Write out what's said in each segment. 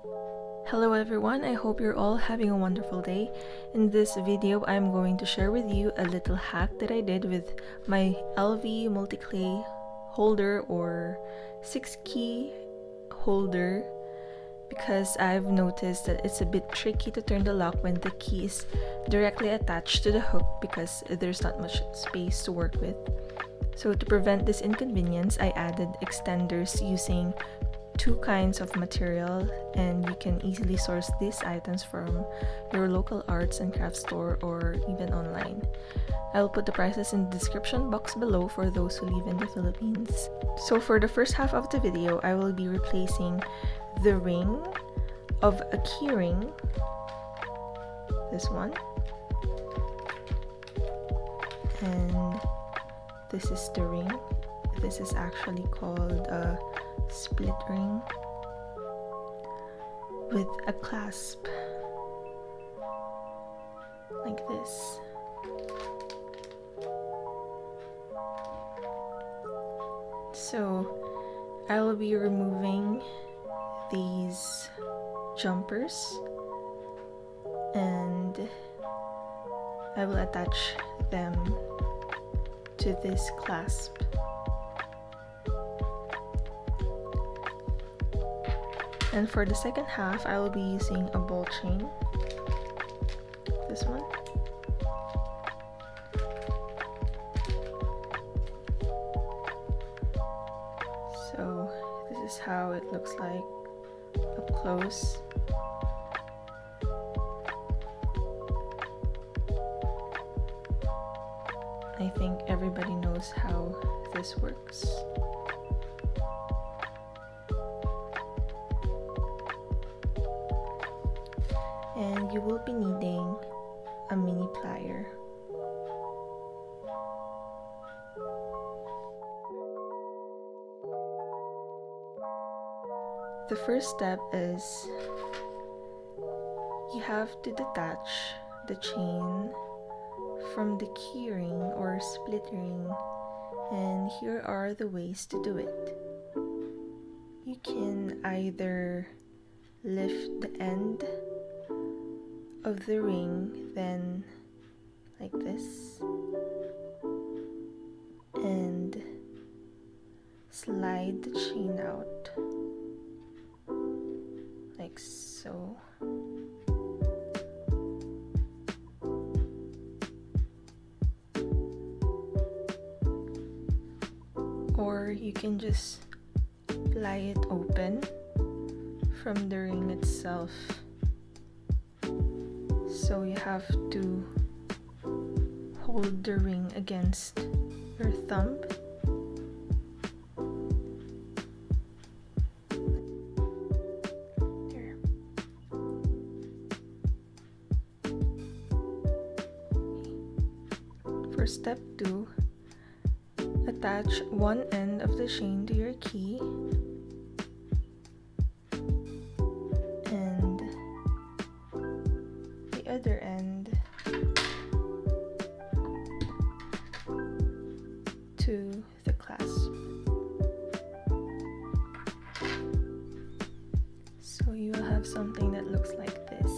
Hello everyone, I hope you're all having a wonderful day. In this video, I'm going to share with you a little hack that I did with my LV multi-clay holder or 6-key holder, because I've noticed that it's a bit tricky to turn the lock when the key is directly attached to the hook because there's not much space to work with. So to prevent this inconvenience, I added extenders using 2 kinds of material, and you can easily source these items from your local arts and crafts store or even online. I'll put the prices in the description box below for those who live in the Philippines. So for the first half of the video, I will be replacing the ring of a key ring, this one, and this is the ring. This is actually called a split ring with a clasp like this. So I will be removing these jumpers and I will attach them to this clasp. And for the second half, I will be using a ball chain, this one. So this is how it looks like up close. I think everybody knows how this works. And you will be needing a mini plier. The first step is you have to detach the chain from the key ring or split ring, and here are the ways to do it. You can either lift the end of the ring, then like this, and slide the chain out like so. Or you can just ply it open from the ring itself. So you have to hold the ring against your thumb. There. For step 2, attach one end of the chain to your key and the other end to the clasp. So you will have something that looks like this.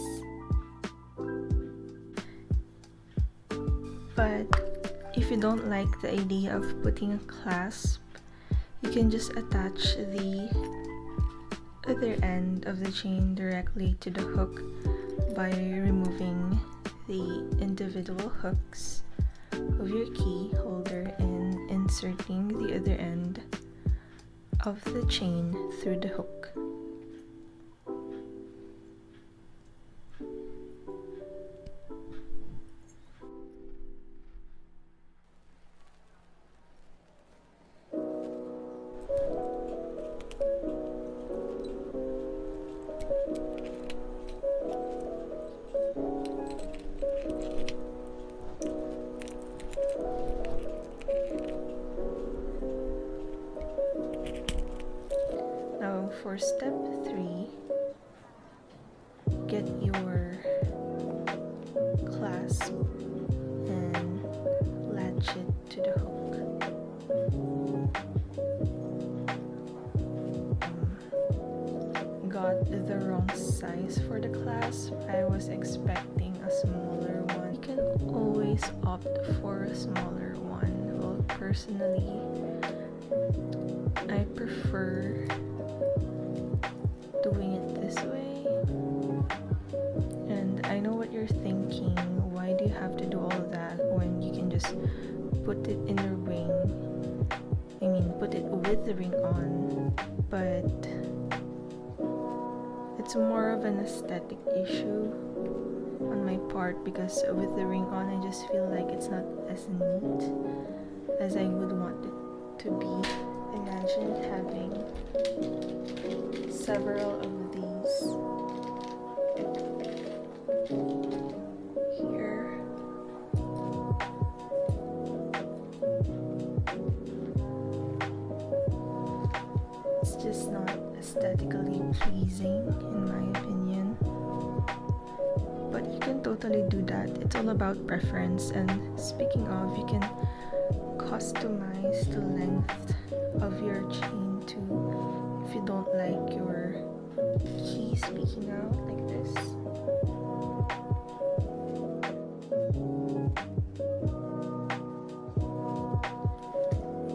But if you don't like the idea of putting a clasp, you can just attach the other end of the chain directly to the hook by removing the individual hooks of your key holder and inserting the other end of the chain through the hook. Now for step 3, get your clasp and latch it to the hook. Got the wrong size for the clasp. I was expecting a smaller one. You can always opt for a smaller one. Well, personally, I prefer doing it this way. And I know what you're thinking. Why do you have to do all that when you can just put it in the ring? I mean, put it with the ring on. But it's more of an aesthetic issue on my part, because with the ring on, I just feel like it's not as neat as I would want it to be. Imagine having several of these here. It's just not aesthetically pleasing in my opinion. But you can totally do that. It's all about preference. And speaking of, you can customize the length of your chain too if you don't like your key speaking out like this.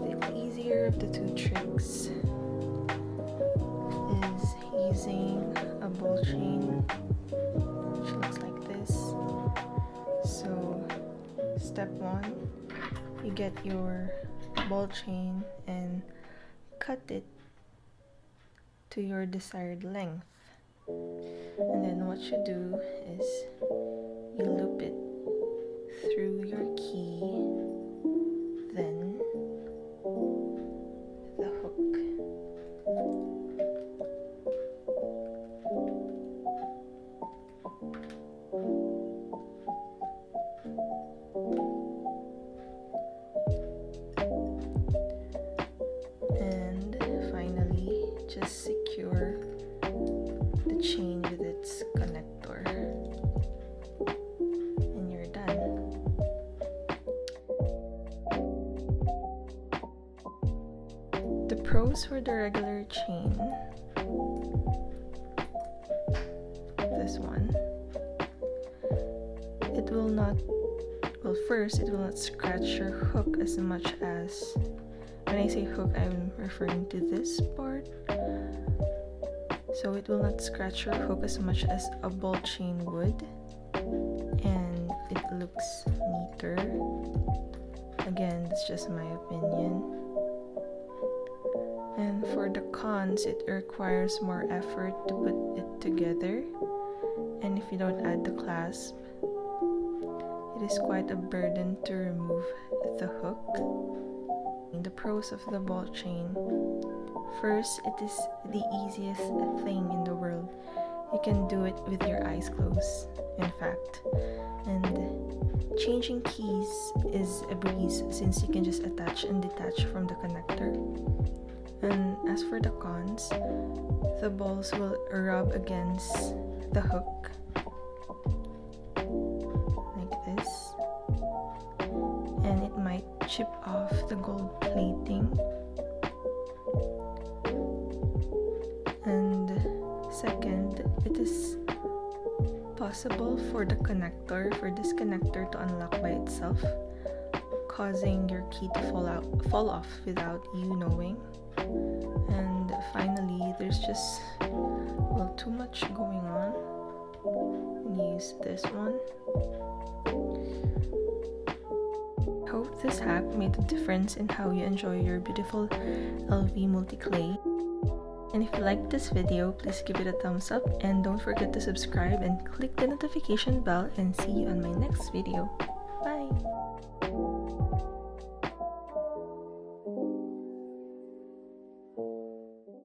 The easier of the two tricks is using a ball chain, which looks like this. So step 1, you get your ball chain and cut it to your desired length. And then what you do is you loop it through your key, then the hook. And finally, just secure the chain with its connector, and you're done. The pros for the regular chain, this one, it will not, well, first, it will not scratch your hook as much as, when I say hook, I'm referring to this part. So it will not scratch your hook as much as a ball chain would, and it looks neater. Again, that's just my opinion. And for the cons, it requires more effort to put it together, and if you don't add the clasp, it is quite a burden to remove the hook. The pros of the ball chain. First, it is the easiest thing in the world. You can do it with your eyes closed, in fact. And changing keys is a breeze since you can just attach and detach from the connector. And as for the cons, the balls will rub against the hook like this, and it might chip off the gold plating. And second, it is possible for this connector to unlock by itself, causing your key to fall off without you knowing. And finally, there's just, well, too much going on. Use this one. Hope this hack made a difference in how you enjoy your beautiful LV multi-clay. And if you liked this video, please give it a thumbs up, and don't forget to subscribe and click the notification bell, and see you on my next video. Bye!